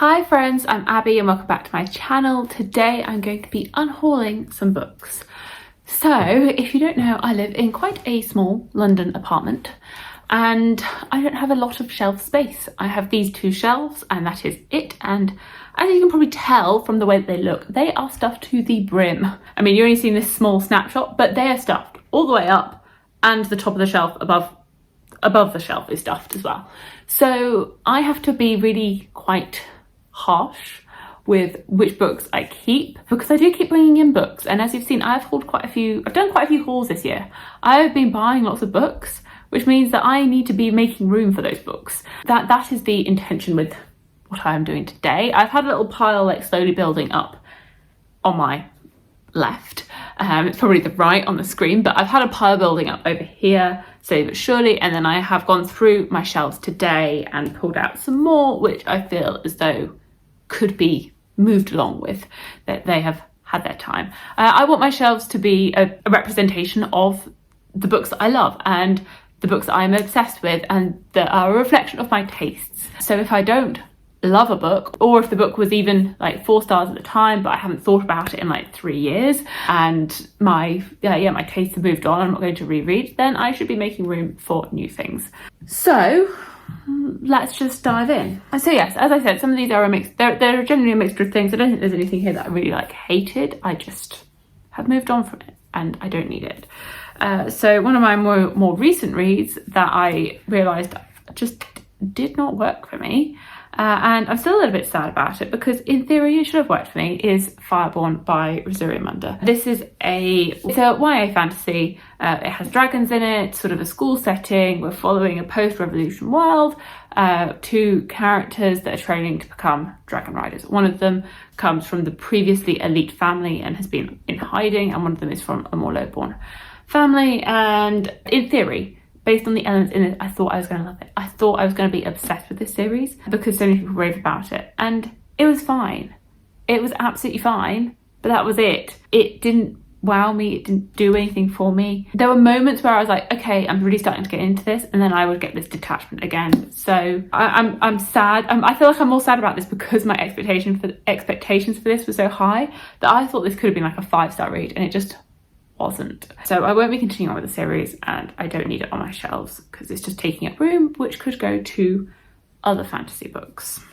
Hi friends, I'm Abby and welcome back to my channel. Today I'm going to be unhauling some books. So if you don't know, I live in quite a small London apartment and I don't have a lot of shelf space. I have these two shelves and that is it, and as you can probably tell from the way that they look, they are stuffed to the brim. I mean, you're only seeing this small snapshot, but they are stuffed all the way up, and the top of the shelf above the shelf is stuffed as well. So I have to be really quite harsh with which books I keep, because I do keep bringing in books, and as you've seen, I've done quite a few hauls this year. I've been buying lots of books, which means that I need to be making room for those books. That is the intention with what I'm doing today. I've had a little pile like slowly building up on my left. It's probably the right on the screen, but I've had a pile building up over here slowly but surely, and then I have gone through my shelves today and pulled out some more which I feel as though could be moved along with, that they have had their time. I want my shelves to be a representation of the books that I love and the books that I'm obsessed with, and that are a reflection of my tastes. So if I don't love a book, or if the book was even like 4 stars at the time but I haven't thought about it in like 3 years and my tastes have moved on, I'm not going to reread, then I should be making room for new things. So let's just dive in. So yes, as I said, some of these are a mix. They're generally a mixture of things. I don't think there's anything here that I really like hated. I just have moved on from it and I don't need it. So one of my more recent reads that I realised just did not work for me, and I'm still a little bit sad about it because in theory it should have worked for me, is Fireborn by Rosario Munda. This is it's a YA fantasy. It has dragons in it, sort of a school setting. We're following a post-revolution world, 2 characters that are training to become dragon riders. One of them comes from the previously elite family and has been in hiding, and one of them is from a more low-born family. And in theory, based on the elements in it, I thought I was going to love it. I thought I was going to be obsessed with this series because so many people rave about it, and it was fine. It was absolutely fine, but that was it. It didn't wow me. It didn't do anything for me. There were moments where I was like, okay, I'm really starting to get into this, and then I would get this detachment again. So I'm sad. I feel like I'm more sad about this because my expectations for this were so high that I thought this could have been like a 5-star read, and it just wasn't. So I won't be continuing on with the series, and I don't need it on my shelves because it's just taking up room, which could go to other fantasy books,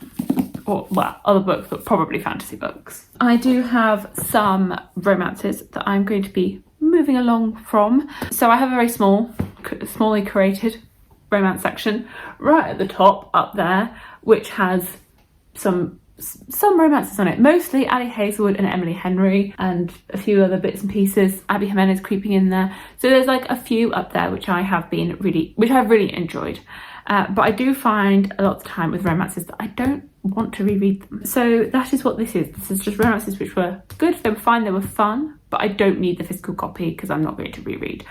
or well, other books, but probably fantasy books. I do have some romances that I'm going to be moving along from. So I have a very small, smallly curated romance section right at the top up there, which has some romances on it, mostly Ali Hazelwood and Emily Henry, and a few other bits and pieces. Abby Jimenez creeping in there. So there's like a few up there which I've really enjoyed. But I do find a lot of the time with romances that I don't want to reread them. So that is what this is. This is just romances which were good, they were fine, they were fun, but I don't need the physical copy because I'm not going to reread,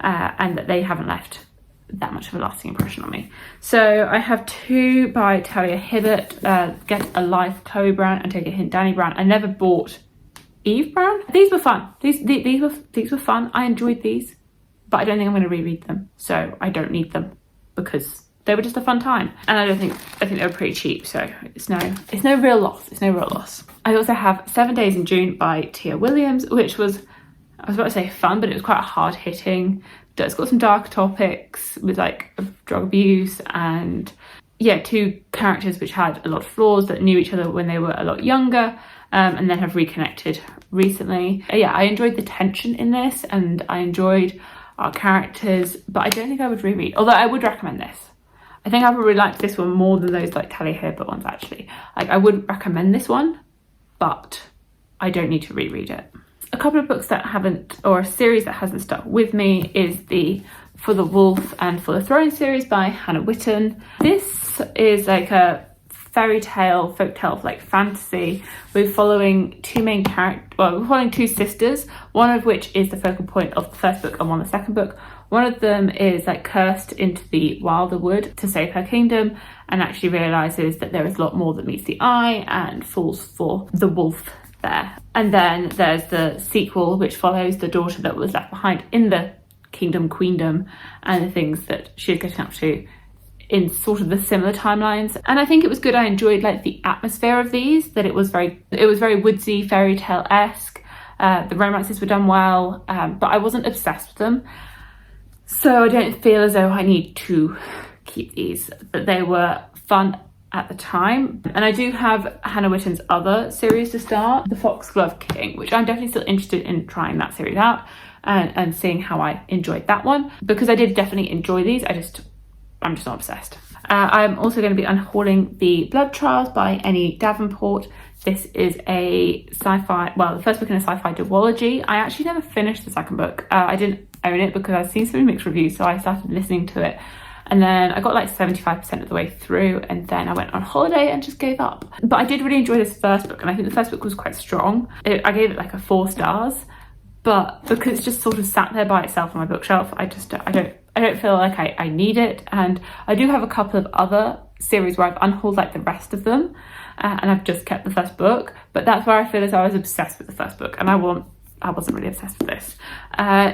and that they haven't left that much of a lasting impression on me. So I have 2 by Talia Hibbert, Get a Life, Chloe Brown, and Take a Hint, Danny Brown. I never bought Eve Brown. These were fun. These were fun. I enjoyed these, but I don't think I'm going to reread them. So I don't need them because they were just a fun time, and I think they were pretty cheap. So it's no real loss. It's no real loss. I also have 7 Days in June by Tia Williams, which was, I was about to say fun, but it was quite hard hitting. It's got some dark topics with like drug abuse, and 2 characters which had a lot of flaws that knew each other when they were a lot younger, and then have reconnected recently. I enjoyed the tension in this, and I enjoyed our characters, but I don't think I would reread, although I would recommend this. I think I probably liked this one more than those like Talia Hibbert ones actually. Like I would recommend this one, but I don't need to reread it. A couple of books that haven't, or a series that hasn't stuck with me, is the For the Wolf and For the Throne series by Hannah Witten. This is like a folktale like fantasy. We're following 2 main characters, well, we're following 2 sisters, one of which is the focal point of the first book and one the second book. One of them is like cursed into the wilder wood to save her kingdom, and actually realises that there is a lot more that meets the eye and falls for the wolf there. And then there's the sequel, which follows the daughter that was left behind in the queendom, and the things that she's getting up to in sort of the similar timelines, and I think it was good. I enjoyed like the atmosphere of these, that it was very woodsy, fairy tale-esque. The romances were done well, but I wasn't obsessed with them, so I don't feel as though I need to keep these, but they were fun at the time. And I do have Hannah Witton's other series to start, The Foxglove King, which I'm definitely still interested in trying that series out and seeing how I enjoyed that one, because I did definitely enjoy these. I'm just not obsessed. I'm also going to be unhauling The Blood Trials by Annie Davenport. This is a sci-fi, well, the first book in a sci-fi duology. I actually never finished the second book. I didn't own it because I'd seen some mixed reviews, so I started listening to it. And then I got like 75% of the way through, and then I went on holiday and just gave up. But I did really enjoy this first book, and I think the first book was quite strong. I gave it like a 4 stars, but because it's just sort of sat there by itself on my bookshelf, I don't feel like I need it. And I do have a couple of other series where I've unhauled like the rest of them, and I've just kept the first book. But that's where I feel as though I was obsessed with the first book, and I wasn't really obsessed with this.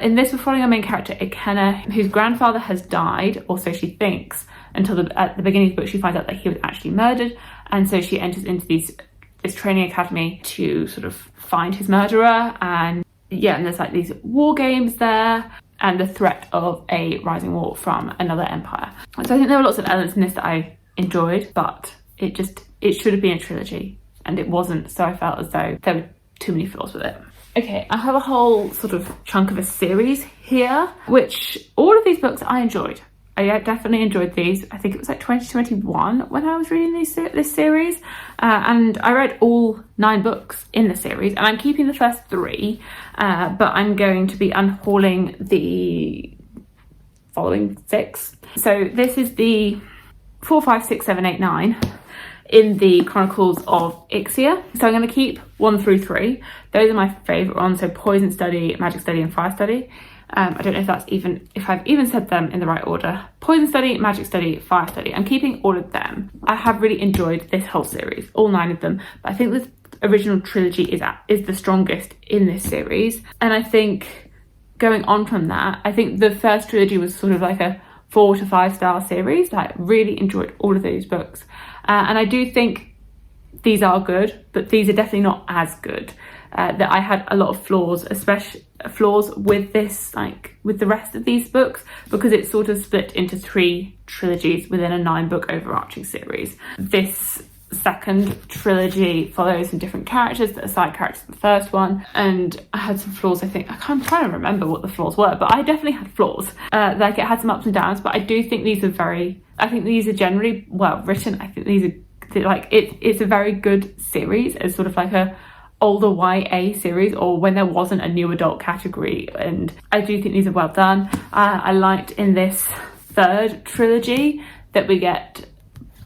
In this, we're following our main character, Ikenna, whose grandfather has died, or so she thinks, until at the beginning of the book she finds out that he was actually murdered, and so she enters into this training academy to sort of find his murderer. And yeah, and there's like these war games there, and the threat of a rising war from another empire. So I think there were lots of elements in this that I enjoyed, but it should have been a trilogy, and it wasn't, so I felt as though there were too many flaws with it. Okay, I have a whole sort of chunk of a series here, which all of these books I enjoyed. I definitely enjoyed these. I think it was like 2021 when I was reading this series, and I read all 9 books in the series, and I'm keeping the first 3, but I'm going to be unhauling the following 6. So this is the 4, 5, 6, 7, 8, 9 in the Chronicles of Ixia. So I'm going to keep 1 through 3. Those are my favourite ones. So Poison Study, Magic Study and Fire Study. I don't know if I've even said them in the right order. Poison Study, Magic Study, Fire Study. I'm keeping all of them. I have really enjoyed this whole series, all 9 of them. But I think this original trilogy is the strongest in this series. And I think going on from that, I think the first trilogy was sort of like a 4 to 5 star series. I really enjoyed all of those books. And I do think these are good, but these are definitely not as good. That I had a lot of flaws, especially flaws with this, like with the rest of these books, because it's sort of split into 3 trilogies within a 9-book overarching series. This second trilogy follows some different characters that are side characters of the first one, and I had some flaws. I'm trying to remember what the flaws were, but I definitely had flaws. Like it had some ups and downs, but I do think these are generally well written. I think these are like it's a very good series as sort of like a older YA series, or when there wasn't a new adult category, and I do think these are well done. I liked in this 3rd trilogy that we get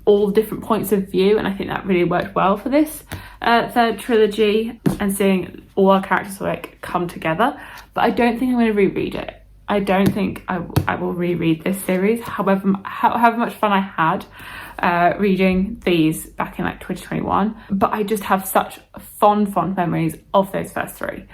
all different points of view, and I think that really worked well for this 3rd trilogy, and seeing all our characters like come together. But I don't think I'm going to reread it. I don't think I will reread this series, however much fun I had reading these back in like 2021. But I just have such fond memories of those first 3,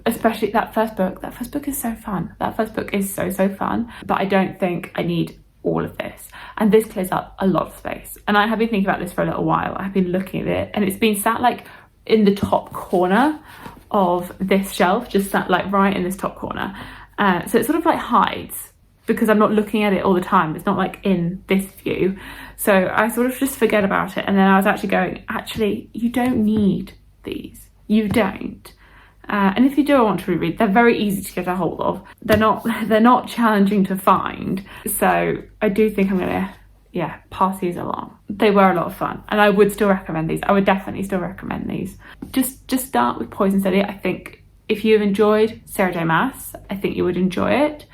especially that first book. That first book is so fun. That first book is so fun, but I don't think I need all of this, and this clears up a lot of space. And I have been thinking about this for a little while. I've been looking at it, and it's been sat like in the top corner of this shelf, just sat like right in this top corner, so it sort of like hides because I'm not looking at it all the time. It's not like in this view, so I sort of just forget about it. And then I was actually going, you don't need these, you don't. And if you do want to reread, they're very easy to get a hold of. They're not challenging to find. So I do think I'm gonna pass these along. They were a lot of fun, and I would still recommend these. I would definitely still recommend these. Just start with Poison Study. I think if you've enjoyed Sarah J Maas, I think you would enjoy it,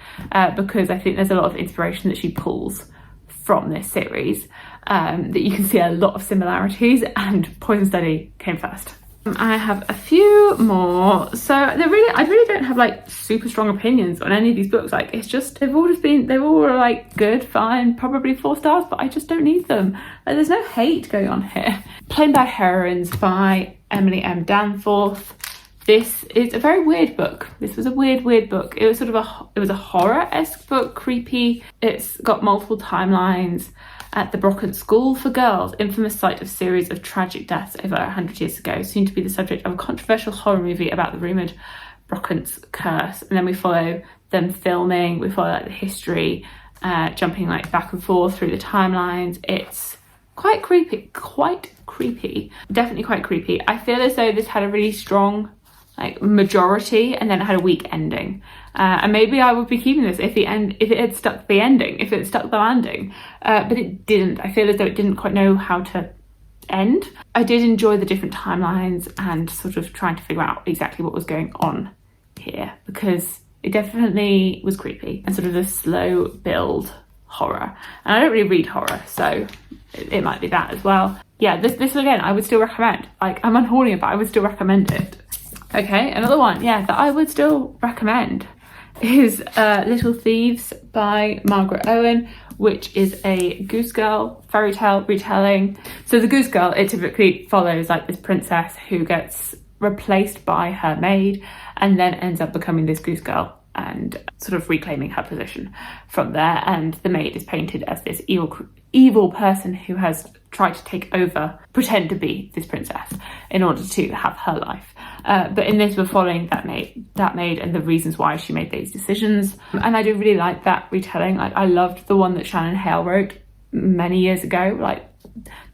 because I think there's a lot of inspiration that she pulls from this series, that you can see a lot of similarities, and Poison Study came first. I have a few more. So I really don't have like super strong opinions on any of these books. Like it's just they've all like good, fine, probably 4 stars, but I just don't need them. Like, there's no hate going on here. Plain Bad Heroines by Emily M. Danforth. This is a very weird book. This was a weird book. It was a horror-esque book, creepy. It's got multiple timelines. at the Brocken School for Girls, infamous site of series of tragic deaths over 100 years ago, soon to be the subject of a controversial horror movie about the rumoured Brocken's curse. And then we follow them filming, we follow like the history, jumping like back and forth through the timelines. It's quite creepy, definitely quite creepy. I feel as though this had a really strong like majority and then it had a weak ending, and maybe I would be keeping this if it had stuck the ending, if it had stuck the landing, but it didn't. I feel as though it didn't quite know how to end. I did enjoy the different timelines and sort of trying to figure out exactly what was going on here, because it definitely was creepy and sort of a slow build horror, and I don't really read horror, so it might be that as well. Yeah, this again I would still recommend. Like, I'm unhauling it, but I would still recommend it. Okay, another one, yeah, that I would still recommend is Little Thieves by Margaret Owen, which is a Goose Girl fairy tale retelling. So the Goose Girl, it typically follows like this princess who gets replaced by her maid and then ends up becoming this Goose Girl and sort of reclaiming her position from there. And the maid is painted as this evil person who has tried to take over, pretend to be this princess in order to have her life. But in this, we're following that maid and the reasons why she made these decisions. And I do really like that retelling. Like, I loved the one that Shannon Hale wrote many years ago. Like,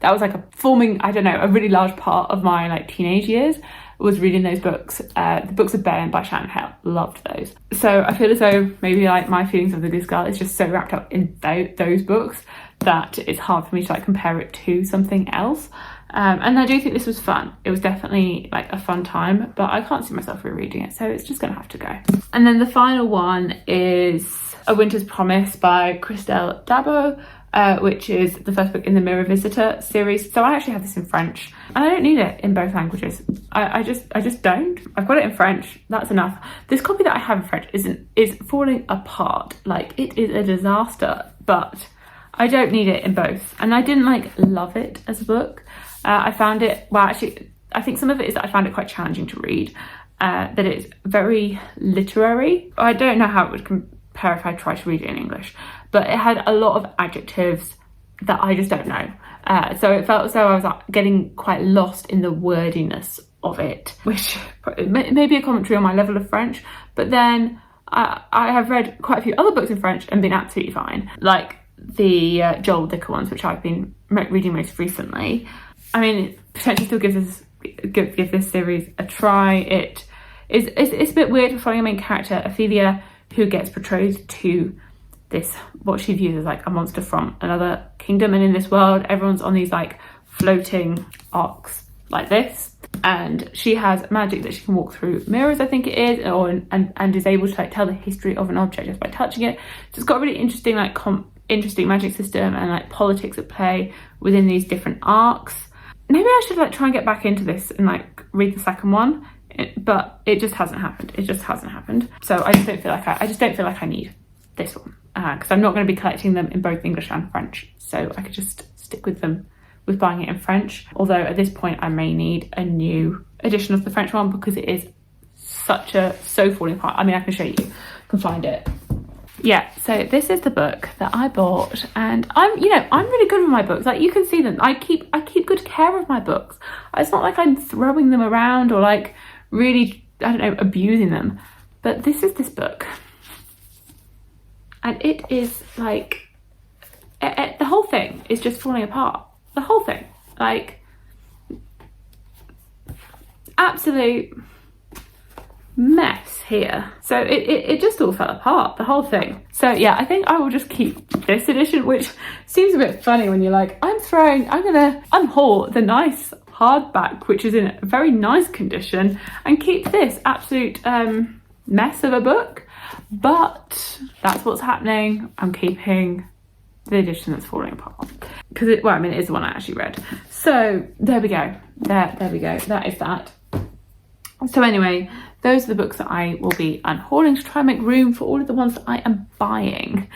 that was like a really large part of my like teenage years was reading those books. The Books of Bayon by Shannon Hale, loved those. So I feel as though maybe like my feelings of the Goose Girl is just so wrapped up in those books that it's hard for me to like compare it to something else. And I do think this was fun. It was definitely like a fun time, but I can't see myself rereading it, so it's just gonna have to go. And then the final one is A Winter's Promise by Christelle Dabo, which is the first book in the Mirror Visitor series. So I actually have this in French, and I don't need it in both languages. I just don't. I've got it in French, that's enough. This copy that I have in French is falling apart. Like, it is a disaster, but I don't need it in both. And I didn't like love it as a book. I found it, well, actually, I think some of it is that I found it quite challenging to read, that it's very literary. I don't know how it would compare if I tried to read it in English, but it had a lot of adjectives that I just don't know. So it felt as though I was like, getting quite lost in the wordiness of it, which may be a commentary on my level of French, but then I have read quite a few other books in French and been absolutely fine. Like the Joel Dicker ones, which I've been reading most recently. I mean, potentially still give this series a try. It's a bit weird for following a main character, Ophelia, who gets betrothed to this, what she views as like a monster from another kingdom. And in this world, everyone's on these like floating arcs like this. And she has magic that she can walk through mirrors, I think it is, and is able to like tell the history of an object just by touching it. So it's got a really interesting like interesting magic system and like politics at play within these different arcs. Maybe I should like try and get back into this and like read the second one, but it just hasn't happened. It just hasn't happened. So I just don't feel like I need this one, because I'm not going to be collecting them in both English and French. So I could just stick with them with buying it in French. Although at this point I may need a new edition of the French one because it is so falling apart. I mean, I can show you, can find it. Yeah, so this is the book that I bought, and I'm really good with my books. Like, you can see them. I keep good care of my books. It's not like I'm throwing them around or like really, I don't know, abusing them. But this is this book, and it is like the whole thing is just falling apart. The whole thing, like, absolute mess here. So it just all fell apart, the whole thing. So yeah, I think I will just keep this edition, which seems a bit funny when you're like, I'm gonna unhaul the nice hardback, which is in a very nice condition, and keep this absolute mess of a book. But that's what's happening. I'm keeping the edition that's falling apart because it is the one I actually read. So there we go. There we go. That is that. So anyway, those are the books that I will be unhauling to try and make room for all of the ones that I am buying,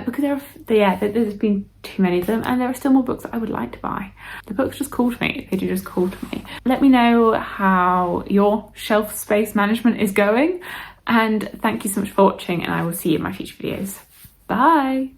because there's been too many of them, and there are still more books that I would like to buy. The books just call to me. They do just call to me. Let me know how your shelf space management is going, and thank you so much for watching, and I will see you in my future videos. Bye.